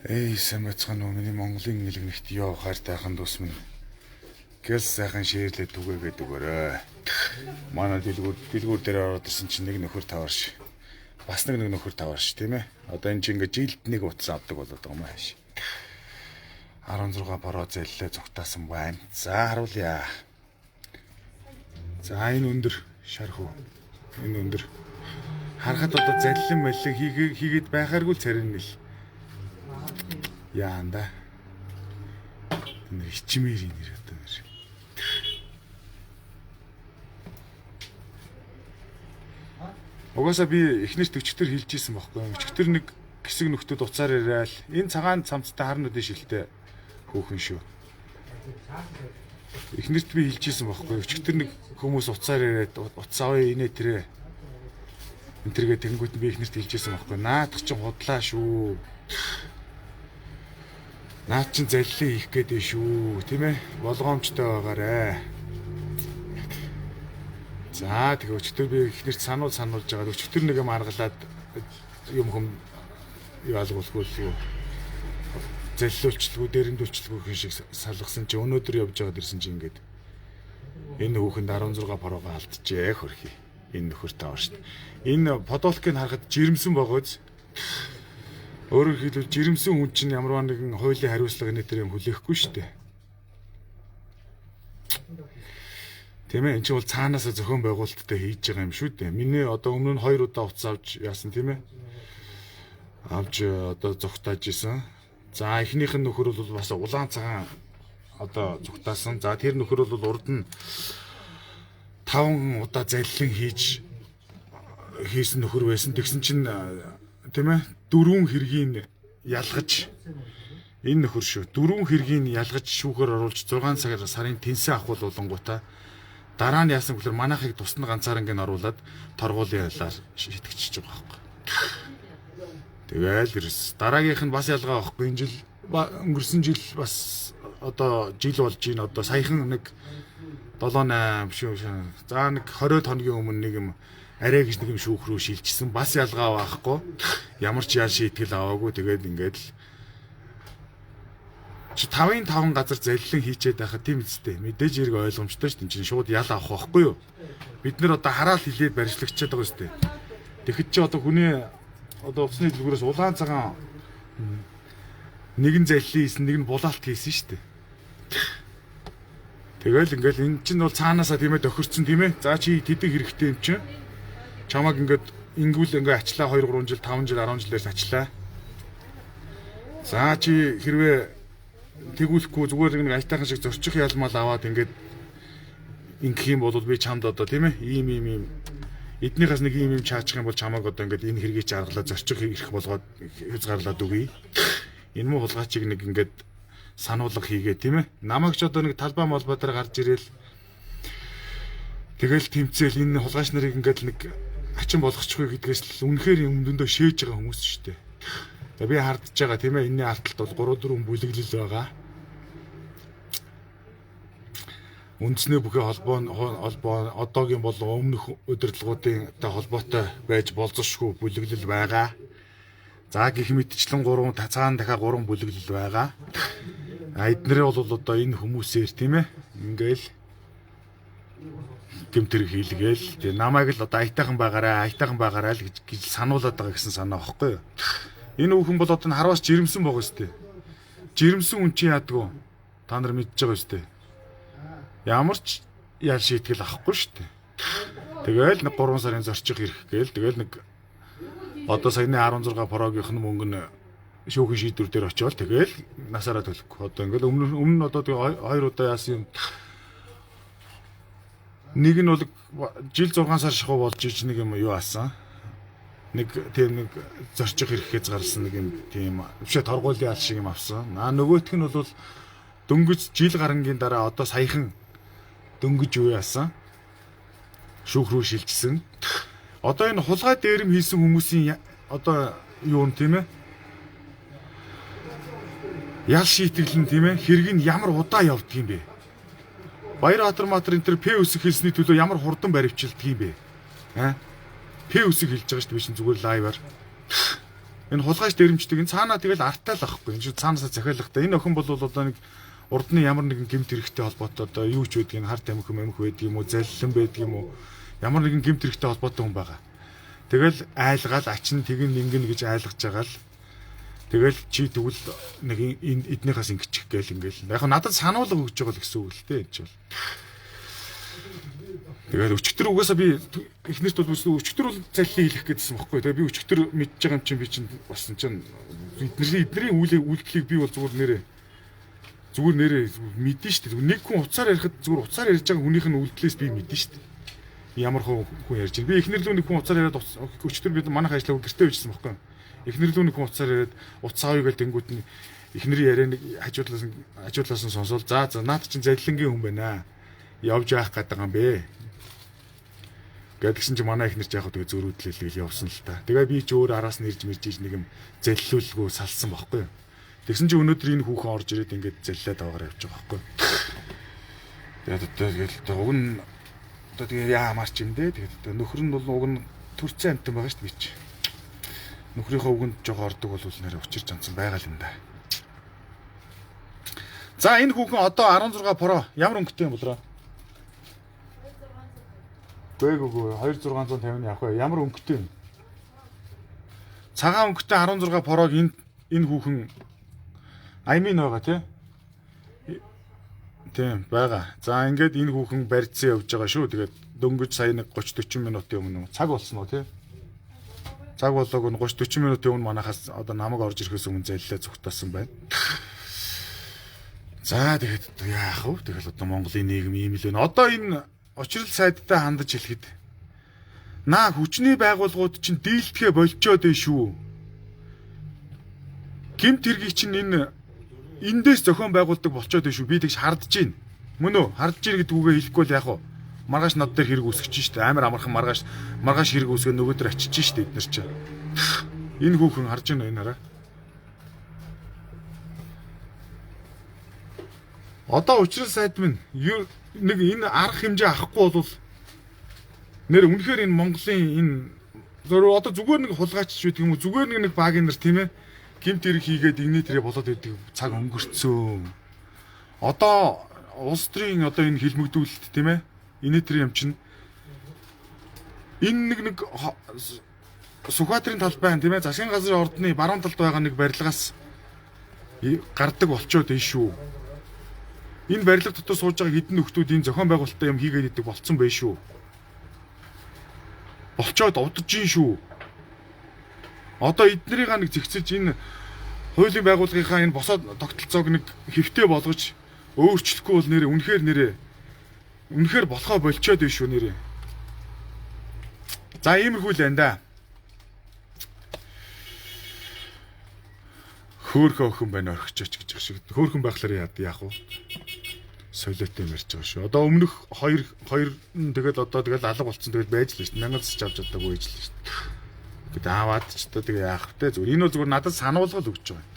Эй самбацхан миний Монголын нэлгэнэгт ёо хартайхан дус минь. Гэл сайхан шээрлээ түгээгээд өгөөрэй. Манай дэлгүүр дээр ороод ирсэн чинь нэг нөхөр таварш. Бас нэг нөхөр таварш тийм ээ. Одоо энэ чинь ингээ жилд нэг утас авдаг болоод байгаа юм ааш. 16 бороо зэллээ зогтаасан байна. За харуулъя. За энэ өндөр шархуу. Энэ өндөр. Харахад одоо заллин маллин хийгээд байхааргүй л царин нэл. Яанда. Энэ хичмээрийн нэр одоо нэр. Угаасаа би эхнээс төчтөр хэлжсэн байхгүй юу? Өчтөр нэг хэсэг нөхдөд уцаар яриад энэ цагаан цамцтай харнуудын шилтэй хөөхөн шүү. Эхнэрт би хэлжсэн байхгүй юу? Өчтөр нэг хүмүүс уцаар яриад утас авъя инээ тэрэ. Энтергээ тэнгуут би эхнэрт хэлжсэн байхгүй юу? Наадах чинь худлаа шүү. Наад чинь заллин хийх гээд шүү, тийм ээ? Болгоомжтой байгаарэ. За тэгээ өчтөр би ихнэрт сануулж байгаа. Өчтөр нэг юм аргалаад юм хүм яалгуулгүй юу. Заллиулчлгүй, дээрэмдүүлчлгүй хин шиг салгасан чи өнөөдөр явж байгаад ирсэн чи ингээд энэ хүүхэнд 16 порогоо алдчихээ хөрхий. Энэ нөхөр таавар шүү дээ. Энэ подолкыг харахад жирэмсэн байгаач. Өөрөөр хэлбэл жирэмсэн хүн чинь ямар нэгэн хуулийн хариуцлага нэтэр юм хүлээхгүй шүү дээ. Тийм ээ, энэ чинь бол цаанаасаа зохион байгуулалттай хийж байгаа юм шүү дээ. Миний одоо өмнө нь 2 удаа уцаа авч яасан тийм ээ. Авч одоо зогтааж исэн. За эхнийх нь нөхөр бол бас улаан цагаан одоо зогтаасан. За тэр нөхөр бол урд нь 5 удаа заллин хийсэн нөхөр байсан. Тэгсэн чинь тийм ээ 4 хэргийг ялгаж энэ нөхөр шүү. 4 хэргийг ялгаж шүүхээр оруулж 6 цагаар сарын тэнсэн авах болонгуудаа дараа нь яасан гэхээр манайхыг тусна ганцаар ингээд оруулаад торгуулийн ялаар шитгэж байгаа байхгүй. Тэгэл ерөөс дараагийнх нь бас ялгаа байхгүй. Энэ жил өнгөрсөн жил бас одоо жил болж байна. Одоо саяхан нэг 7-8 шүү. За нэг 20 хоногийн өмнө нэг юм арай гэж нэг юм шүүх рүү шилжсэн. Бас ялгаа байхгүй. Ямар ч яа шийтгэл аваагүй. Тэгээд ингээд л чи 5-5 газар заллин хийчээд байхад тийм үстэй. Мэдээж хэрэг ойлгомжтой шүү. Энд чинь шууд ял авах байхгүй юу? Бид нэр одоо хараал хилээд барьцлагчаад байгаа үстэй. Тэгэхэд чи одоо хүний одоо уцны дэлгүүрээс улаан цагаан нэгэн заллин хийсэн, нэг нь булаалт хийсэн шүү дээ. Тэгэл ингээл энэ чинь бол цаанаасаа тийм ээ тохирцсон тийм ээ. За чи тэдэг хэрэгтэй юм чинь. Чамаг ингээд ингүүл ингээ ачлаа 2 3 жил 5 жил 10 жилээс ачлаа. За чи хэрвээ тэгүүлэхгүй зүгээр нэг айтайхан шиг зорчих ялмал аваад ингээд ингэх юм бол би чамд одоо тийм ээ ийм эднийхээс нэг ийм чаачих юм бол чамаг одоо ингээд энэ хэргийг чаргалаа зорчих ирэх болгоод хязгаарлаад үгүй. Энэ муу хулгайчийг нэг ингээд сануулга хийгээ тийм ээ. Намайг ч одоо нэг талбай молбоо дээр гарч ирээл тэгэл тэмцээл энэ хулгайч нарыг ингээд нэг хачин болгочихгүй гэдгээс л үнэхээр юм дөндөө шээж байгаа хүмүүс шүү дээ. За би хардж байгаа тийм ээ. Энэний алталт бол 3-4 бүлэглэл байгаа. Үндэсний бүхий холбоо одоогийн бол өмнөх удирдлагуудынтай холбоотой байж болзошгүй бүлэглэл байгаа. За гэх мэтчлэн 3 цаана дахиад 3 бүлэглэл байгаа. Эднэрээ бол одоо энэ хүмүүсээр тийм ээ. Ингээл гэмтэр хийлгээл. Тэгээ намайг л одоо айтайхан байгаарай л гэж сануулад байгаа гэсэн санаа واخхой юу. Энэ хүүхэн бол одоо хараас жирэмсэн байгаа шүү дээ. Жирэмсэн хүн чинь яадаг вэ? Та нар мэдж байгаа шүү дээ. Ямар ч ял шийтгэл авахгүй шүү дээ. Тэгэл нэг 3 сарын зорчих ирэх гээл. Тэгэл нэг одоо саяны 16 порогийнх нь мөнгө нь шүүхийн шийдвэр дээр очиод тэгэл насаараа төлөхгүй. Одоо ингээл өмнө нь одоо 2 удаа яасан юм. Нэг нь бол жил 6 сар шахуу болж ич нэг юм юу аасан. Нэг тийм нэг зорчих ирэхээс гарсан нэг юм тийм бишээ торгуулийн ал шиг юм авсан. Нөгөөх нь бол дөнгөж жил гарангийн дараа одоо саяхан дөнгөж юу яасан? Шүүх рүү шилжсэн. Одоо энэ хулгай дээрэм хийсэн хүмүүсийн одоо юу юм тийм ээ? Ял шийтгэл нь тийм ээ? Хэрэг нь ямар удаа явдаг юм бэ? Баярбатар энэ төр П үсэг хэлсний төлөө ямар хурдан баривчилдаг юм бэ? П үсэг хэлж байгаа шүү дээ би чинь зүгээр лайваар. Энэ хулгайч дээрэмждэг энэ цаанаа тэгэл артаал ахгүй. Энэ цаанаасаа захиалгатай. Энэ охин бол одоо нэг урдны ямар нэгэн гэмт хэрэгтэй холбоотой одоо юу ч байдгийг харт амх байдаг юм уу, заллин байдаг юм уу, ямар нэгэн гэмт хэрэгтэй холбоотой хүн байгаа. Тэгэл айлгаал ачин тэгин ингэн гэж айлгаж байгаа л тэгэл чи тэгвэл нэг эднийхээс ингэчих гээл ингээл. Яг надад сануулга өгж байгаа л гэсэн үг л дээ энэ ч бол. Тэгээд өчтөр угаасаа би эхнэрт бол өчтөр бол заллин хийх гэдсэн бохоггүй. Тэгээд би өчтөр мэдж байгаа юм чинь би чинь басан чинь эдний үйлдэлийг би бол зүгээр нэрээ мэдэн штэ. Нэг хүн уцаар ярихад зүгээр уцаар ярьж байгаа хүнийх нь үйлдэлээс би мэдэн штэ. Ямар хүн ярьж байна. Би эхнэр лүү нэг хүн уцаар яриад өчтөр би манайх ажиллагаа гэртээ үйжсэн бохоггүй. Эхнэр лүү нэг хүн уцаар яриад уцаа уугаал тэнгууд нь эхнэрийн яриа нэг хажуудлаас нь сонсоол за наад чинь заллингийн хүн байна. Явж яах гэдэг юм бэ? Гэдгсэн чи манай ихнэр ч яг тэгээ зөрүүдлэлгээл явсан л та. Тэгээ би ч өөр араас нь ирж мэрж иж нэг юм заллиулгүй салсан байхгүй юу. Тэгсэн чи өнөөдөр энэ хүүхэн орж ирээд ингээд заллаад аваар явж байгаа байхгүй юу. Тэгээд уг нь одоо тэгээ яамаар ч юм дээ. Тэгээд нөхөр нь бол уг нь төрцөн амтан байгаа шүү дээ би чи. Нөхрийнхөө үгэнд жоо ордог бол нэрээ учирч ансан байгаа юм да. За энэ хүүхэн одоо 16 Pro ямар өнгөтэй юм болроо? Гэггүй 2650-ны авах бай. Ямар өнгөтэй юм? Цагаан өнгөтэй 16 Pro-г энэ хүүхэн аймын байгаа тий? Тийм байгаа. За ингээд энэ хүүхэн барьцсан явж байгаа шүү. Тэгээд дөнгөж сая нэг 30-40 минутын өмнө цаг болсон уу тий? Цаг болоог нь 30-40 минутын өмнө манахаас одоо намайг орж ирэхээс өмнө заллаа зүгтаасан байна. За тэгээд яах вэ? Тэгэл одоо Монголын нийгэм ийм л байна. Одоо энэ очрол сайдтай хандаж хэлэхэд наа хүчний байгууллагууд чинь дийлдэхэ болчоод байна шүү. Гэмт хэргийг чинь эндээс зохион байгуулдаг болчоод байна шүү. Би тэгж хардж байна. Мөн үү? Хардж байна гэдэг үгээ хэлэхгүй л яах вэ? Маргааш над дээр хэрэг үүсгэж штэ. Амар амархан маргааш хэрэг үүсгээ нөгөөдөр очиж штэ эднэр чинь. Энэ хүүхэн харж байна энэ хараа. Одоо учрал сайд минь нэг энэ арга хэмжээ авахгүй бол нэр үнэхээр энэ Монголын энэ одоо зүгээр нэг хулгайч шүү гэх юм уу зүгээр нэг багийн нар тийм ээ гэмт хэрэг хийгээд игний тэрэ болоод байдаг цаг өнгөрцөө. Одоо улс төрийн одоо энэ хилмигдүүлэлт тийм ээ энэ тэр юм чинь энэ нэг Сүхбаатарын талбайн тийм ээ засгийн газрын ордны баруун талд байгаа нэг барилгаас гардаг болчоод байна шүү. Энэ барилга дотор сууж байгаа хэдэн нөхдүүд энэ зохион байгуулалттай юм хийгээд идэг болцсон байх шүү. Болчоод удаж гин шүү. Одоо эднэрийг нэг зэгцэж энэ хуулийн байгууллагынхаа энэ босоод тогтолцоог нэг хэвтэй болгож өөрчлөхгүй бол үнэхээр болохоо болчоод байна шүү нэрээ. За иймэрхүү л байна да. Хөөхөн охин байна орхичооч гэж байгаа шиг. Хөөхөн байхлаар яах вэ? Солиотой мэрч байгаа шүү. Одоо өмнөх хоёр тэгэл одоо тэгэл алга болцсон тэгэл байж л шүү. 1000 цэц авч чадаагүй байж л шүү. Гэт аваад ч одоо тэгээ яах вэ? Зүгээр энэ бол зүгээр надад сануулгал өгч байгаа.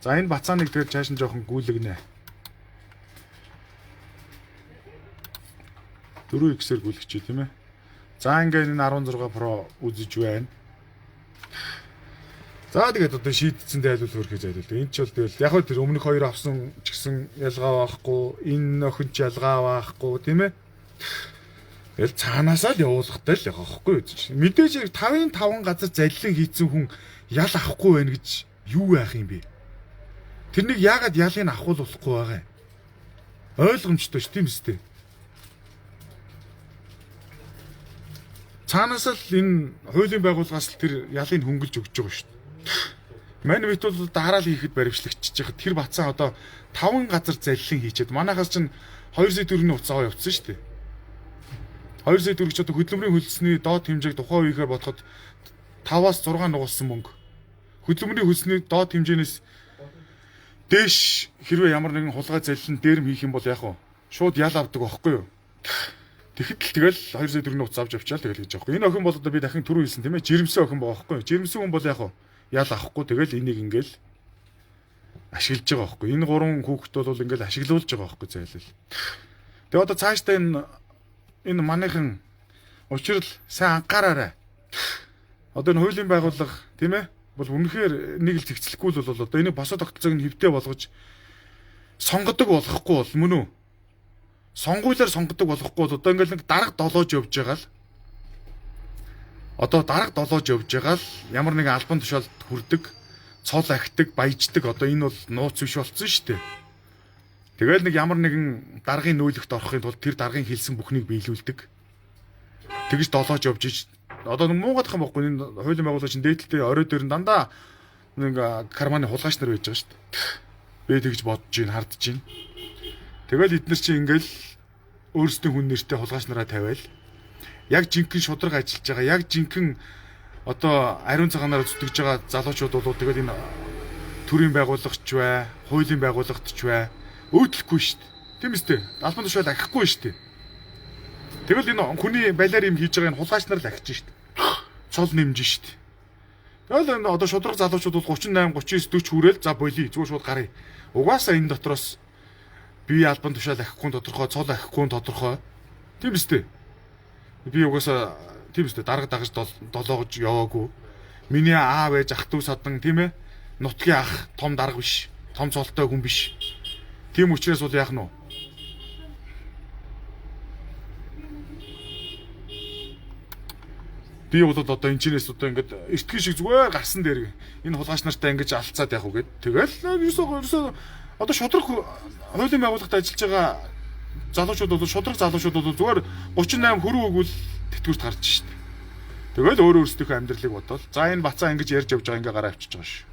За энэ бацааныг тэгэл чааш нь жоохон гүйлгэнэ. 4x-ээр гүйлгчээ тийм ээ. За ингээд энэ 16 Pro үзэж байна. За тэгээд одоо шийдсэн дайлуул хөрхий зайлуул. Энд ч бол тэгэл яг хөө тэр өмнөх хоёр авсан ч гэсэн ялгаа байхгүй, энэ охин ч ялгаа байхгүй тийм ээ. Тэгэл цаанаасаа л явуулахтай л байгаа байхгүй юу. Мэдээж 5-5 газар заллин хийцэн хүн ял авахгүй байна гэж юу яах юм бэ? Тэрнийг яагаад ялыг авахулахгүй байгаа юм? Ойлгомжтой ш тийм үстэй. Цаанаасаа л энэ хуулийн байгууллагаас л тэр ялыг хөнгөлж өгч байгаа шүү. Мань бит бол дараал хийхэд баримтлагчж байгаа. Тэр бацаа одоо 5 газар заллин хийчихэд манайхаас чинь 2 сая төгрөгийн уцаа явуулсан шүү дээ. 2 сая төгрөг ч одоо хөдөлмөрийн хөлсний доод хэмжээг тухайн үеийнхээ бодоход 5-аас 6 нугалсан мөнгө. Хөдөлмөрийн хөлсний доод хэмжээнээс дээш хэрвээ ямар нэгэн хулгай заллин дээрэм хийх юм бол яах вэ? Шууд ял авдаг байхгүй юу? Тэгэхэд тэгэл 2 сая төгрөгийн уцаа авч авчаал тэгэл гэж аахгүй. Энэ охин бол одоо би дахин түрүү хэлсэн тийм ээ. Жирэмсэн охин байгаа байхгүй юу? Жирэмсэн хүн бол яах вэ? Ял авахгүй тэгэл энийг ингээл ашиглаж байгаа байхгүй. Энэ гурван хүүхэд бол ингээл ашиглуулж байгаа байхгүй зайлал. Тэгээ одоо цаашдаа энэ манайхан учрал сайн анхаараарай. Одоо энэ хуулийн байгууллага тийм ээ бол үнэхээр нэг л зэгцлэхгүй л бол одоо энэ босоо тогтолцоог нь хэвтэй болгож сонгодог болохгүй бол мөн үү? Сонгуулиар сонгодог болохгүй бол одоо ингээл нэг дарга долоож явж байгаа л одоо дарга долоож явж байгаа л ямар нэгэн албан тушаалд хүрдэг, цол ахидаг, баяждаг одоо энэ бол нууц биш болсон шүү дээ. Тэгэл нэг ямар нэгэн даргын нүүлэгт орохын тулд тэр даргын хэлсэн бүхнийг биелүүлдэг. Тэгж долоож явж иж одоо муугаад хам байхгүй энэ хуулийн байгуулагч дээдэлтэй орой дээр нь дандаа нэг карманы хулгайч нар байж байгаа шүү дээ. Би тэгж бодож ийн хардж ийн. Тэгэл эднэр чинь ингээл өөрсдийн хүн нэртэй хулгайч нараа тавиал яг жинхэнэ шудраг ажиллаж байгаа яг жинхэнэ одоо ариун цагаанаар зүтгэж байгаа залуучууд бол тэгэл энэ төрийн байгуулагч бай, хуулийн байгуулагч бай өөдлөхгүй шүү дээ. Тийм үстэй. Албан тушаал ахихгүй шүү дээ. Тэгэл энэ хүний балиар юм хийж байгаа энэ хулгайч нар л ахиж шүү дээ. Цол нэмж шүү дээ. Тэгэл энэ одоо шудраг залуучууд бол 38, 39, 40 хүрээл за болий зүгээр шууд гарыг. Угаасаа энэ дотроос бие албан тушаал ахихгүй тодорхой, цол ахихгүй тодорхой. Тийм үстэй. Би угаасаа тийм үстэй дарга дагаж долоогож яваагүй. Миний аав ээж ах дүү садан тийм ээ. Нутгийн ах том дарга биш. Том цолтой хүн биш. Тийм учраас бол яах нь вэ? Би бол одоо энэ чинээс одоо ингээд эртхэн шиг зүгээр гарсан дээр энэ хулгайч нартай ингэж алцаад яах вэ гэд. Тэгэл ерөөсөө одоо шудраг хуулийн байгууллагад ажиллаж байгаа залуучууд бол шудраг залуучууд бол зүгээр 38 хөрөв өгвөл тэтгэврт гарч шít. Тэгэл өөр өөрсдийнхөө амьдралыг бодвол за энэ бацаа ингэж ярьж явж байгаа ингээ гараа авчиж байгаа ш.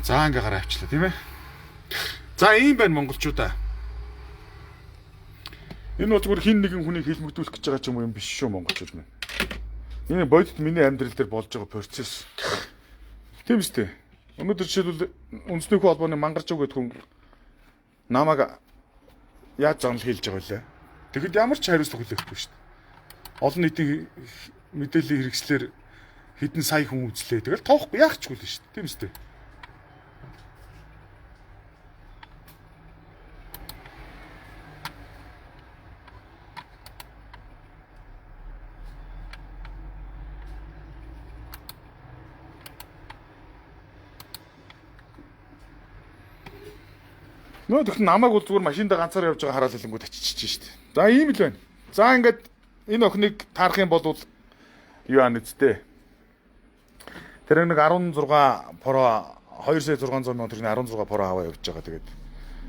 За ингээ гараа авчлаа тийм ээ. За ийм байна монголчуудаа. Энэ бол зүгээр хин нэгэн хүнийг хэлмэгдүүлэх гэж байгаа ч юм биш шүү монголчууд минь. Энэ бодит миний амьдрал дээр болж байгаа процесс. Тийм үстэй. Өнөөдөр жишээлбэл үндэсний хүү холбооны мангарч өгöd хүн намайг яаж зонл хийлж байгаа вэ? Тэгэхэд ямар ч хариуцлага хүлээхгүй шүү дээ. Олон нийтийн мэдээллийн хэрэгслэр хэдэн сая хүн үзлээ. Тэгэл тоохгүй яах ч хүлээ шүү дээ. Тийм үстэй. Нөө тэгт намайг бол зүгээр машиндаа ганцаар явж байгаа хараад хэлэнгүүд очиж штт. За ийм л байна. За ингээд энэ охиныг таарах юм бол юу аа нэцтэй. Тэр нэг 16 поро 2 сая 600 мянган төгрөгийн 16 поро аваа явж байгаа. Тэгээд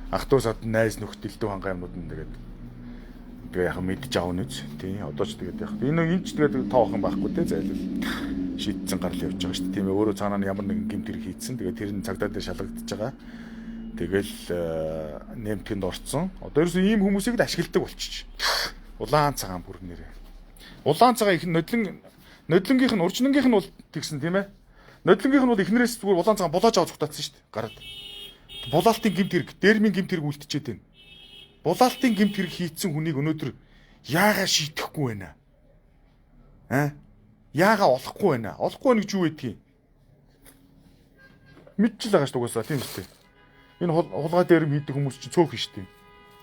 ах トゥ сад найз нөхд элдв хангай юмнууд нь тэгээд яг мэдж аав нүз. Тий одоо ч тэгээд яг энэ ч тэгээд тоох юм байхгүй те зайлвал шийдсэн гарал явж байгаа штт. Тийм ээ өөрөө цаанаа ямар нэгэн гэмт хэрэг хийцэн. Тэгээд тэр нь цагдаа дээр шалгагдчихж байгаа. Тэгэл нэмтгэнд орцсон. Одоо ерөөс ийм хүмүүсийг л ашигладаг болчих. Улаан цагаан бүр нэрээ. Улаан цагаан их нодлонгийнх нь уржингийнх нь бол тэгсэн тийм ээ. Нодлонгийнх нь бол эхнэрээс зүгээр улаан цагаан булааж аваад цугтаацсан шүү дээ. Гараад. Булаалтын гэмт хэрэг, дээрмийн гэмт хэрэг үлдчихэд байна. Булаалтын гэмт хэрэг хийцэн хүнийг өнөөдөр яагаа шийдэхгүй байна? Яагаа олохгүй байна? Олохгүй нэг юу гэдгийг мэдчихэл байгаа шүү дээ угаасаа тийм үстэй. Энэ хулгай дээр хийдэг хүмүүс чинь цөөх шүү дээ.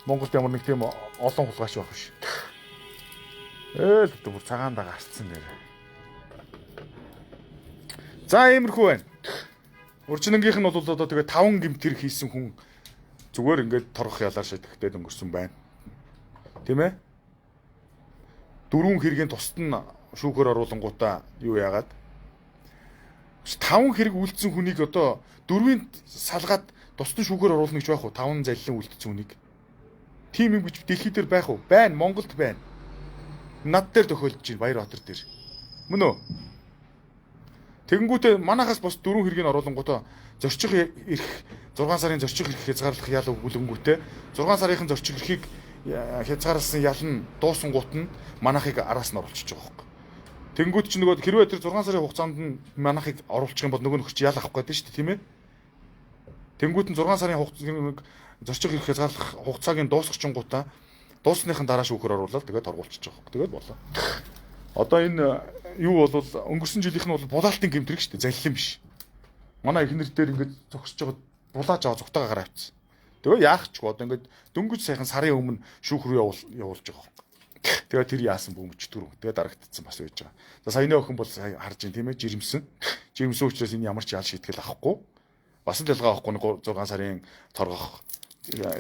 Монголд ямар нэг тийм олон хулгайч байх биш. Ээл бүр цагаандаа гарцсан дээр. За иймэрхүү байна. Уржингийнх нь бол одоо тэгээ 5 гэмт хэрэг хийсэн хүн зүгээр ингээд торгох ялаар шидэгтэй өнгөрсөн байна. Тийм ээ? 4 хэргийн тусад нь шүүхээр оруулангуудаа юу яагаад 5 хэрэг үлдсэн хүнийг одоо 4-ийн салгаад тусдан шүүхээр оруулна гэж байх уу? 5 залилан үлдсэн хүнийг. Тим юм гэж дэлхий дээр байх уу? Байна, Монголд байна. Над дээр тохиолдож байна, Баярбаатар дээр. Мөн үү? Тэгэнгүүтээ манахаас бос 4 хэргийг оруулангуудаа зорчих ирэх 6 сарын зорчих ирэх хязгаарлах ял өгүүлэнгүүтээ 6 сарын зорчих эрхийг хязгаарласан ял нь дуусангуут нь манахыг араас нь оруулчих жоох байхгүй. Тэгэнгүүт чи нөгөө хэрвээ тэр 6 сарын хугацаанд нь манахыг оруулчих юм бол нөгөө нөхч ял авах гэдэг шүү дээ, тийм ээ? Тэнгүүт нь 6 сарын хугацааг зорчих ирэх хязгаарлах хугацааг нь дуусгачингуудаа дуусныхын дараа шүүхээр оруулаад тэгээд торгуулчих жоох. Тэгээд болоо. Одоо энэ юу бол өнгөрсөн жилийнх нь бол булаалтын гэмтрэг шүү дээ, залилан биш. Манай эхнэр дээр ингээд зогсож байгаа булааж аваа зүгтаагаар авчихсан. Тэгээ яах ч одоо ингээд дөнгөж сайхан сарын өмнө шүүх рүү явуулж байгаа. Тэгээд тэр яасан бөмбөч дөрөв. Тэгээд дарагдсан бас байж байгаа. За саяны охин бол харж байна тийм ээ жирэмсэн. Жирэмсэн учраас энэ ямар ч ял шийтгэл авахгүй. Бас л ялгаа авахгүй 6 сарын торгох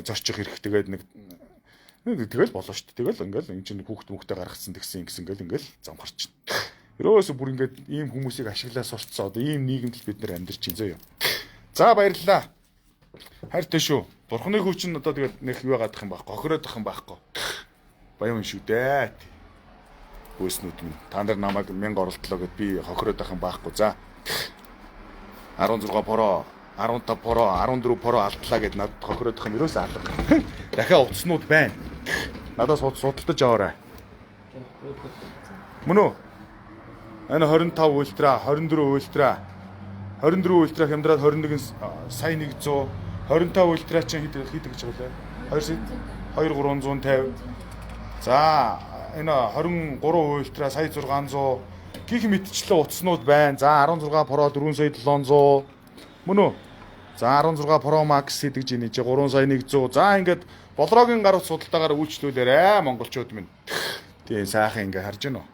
зорчих хэрэг тэгээд нэг тэгэл болоо шүү дээ. Тэгэл ингээл энэ чинь хүүхд мөхтэй гаргацсан тэгсэн ингээл замхарч байна. Ерөөсө бүр ингээд ийм хүмүүсийг ашиглаа сурцсан. Одоо ийм нийгэмд бид нар амьдарч байна зөө юу. За баярлалаа. Хайртай шүү. Бурхны хөв чинь одоо тэгээд нэг юу яагаад ах юм байхгүй. Хохироод ах юм байхгүй. Баян шүү дээ. Хөөснүүд минь та нар намайг 1000 оролтлоо гэд би хохироод ах юм байхгүй. За 16 поро 15 поро 14 поро алдлаа гэд надад хохироод ах юм ерөөсөө алга. Дахиад утаснууд байна. Надаас судалдаж аваарай. Мөн үү? Энэ 25 ультра, 24 ультра, 24 ультра хямдраад 21 сая 100, 25 ультра чинь хэд гэж байгаа лээ? 2350. За энэ 23 ультра сая 600 гих мэтчлээ утаснууд байна. За 16 Pro 4 сая 700. Мөн үү? За 16 Pro Max гэдэг жинэ чи 3 сая 100. За ингээд болрогийн гар утас судалтаагаар үйлчлүүлээрэ монголчууд минь. Тэгээ сайхан ингээ харж гэнэ үү?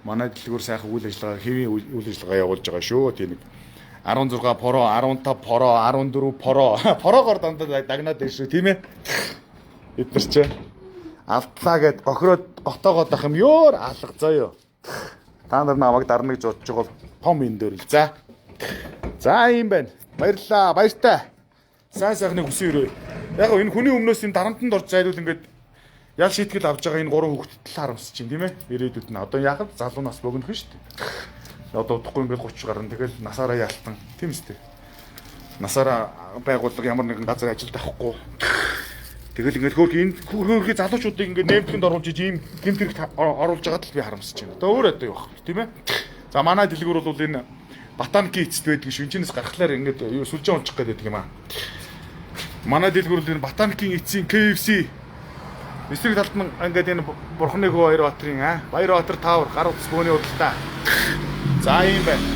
Манай дэлгүүр сайхан үйл ажиллагаа хэвийн үйл ажиллагаа явуулж байгаа шүү. Тэгээ нэг 16 Pro, 15 Pro, 14 Pro, Pro-гоор дандаа дагнаад байна шүү, тийм ээ. Эдгээр чи алдлаа гэд гохироод готоогоод ах юм ёор алга заяа. Та нар намайг дарна гэж бодож байгаа бол том энэ дээр л за. За юм байна. Баярлалаа. Баяртай. Сайн сайхны хүсэн өрөө. Яг энэ хүний өмнөөс энэ дарамтанд орж зайлуул ингээд ял шийтгэл авж байгаа энэ гурван хүүхдэд л харамсаж чинь тийм ээ. Ирээдүйд нь одоо яхад залуу нас богино шүү дээ. Одоо удахгүй ингээд 30 гарна тэгэл насаараа яалтан тийм үстэй. Насаараа байгууллага ямар нэгэн газар ажилд авахгүй. Тэгэл ингээд хөөхий залуучуудыг ингээд нэмтэнд оруулж ийм гэмт хэрэгт оруулж байгаад л би харамсаж байна. Одоо өөр одоо юу бах тийм ээ. За манай дэлгүүр бол энэ ботаники эцэд байдаг шүнжинээс гарахлаар ингээд юу сүлжээ унчих гэдэг юм аа. Манай дэлгүүр бол энэ ботаникийн эцсийн KFC эсрэг талд нь ингээд энэ Бурхны хөө Баярбаатарын Баярбаатар таавар гар утас бөөний худалдаа. За юм байна.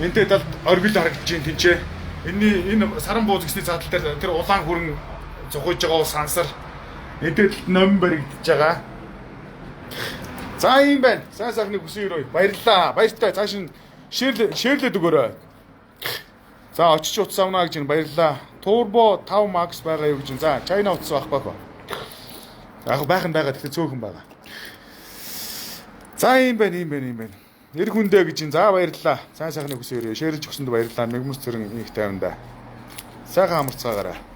Энтэй талд оргил харагдаж байна тэнцээ. Энэ саран бууз гэсний задал дээр тэр улаан хүрэн зохиож байгаа сансар энтэй талд номин баригдаж байгаа. За юм байна. Сайн сайхны хүсэн өрөө. Баярлалаа. Баяртай. Цааш нь шеэрлээд өгөөрэй. За очиж утас авна гэж баярлалаа. Turbo 5 Max байгаа юу гэж. За China утас байхгүй хөө. Яг байхын байгаа гэхдээ цөөхөн байгаа. За юм байна. Нэр хүндээ гэж. За баярлалаа. Сайн сайхны хүсэн өрөө. Шеэрлж өгсөнд баярлалаа. Мэгмэс зэрэг их тайванда. Сайхан амарцгаагаарай.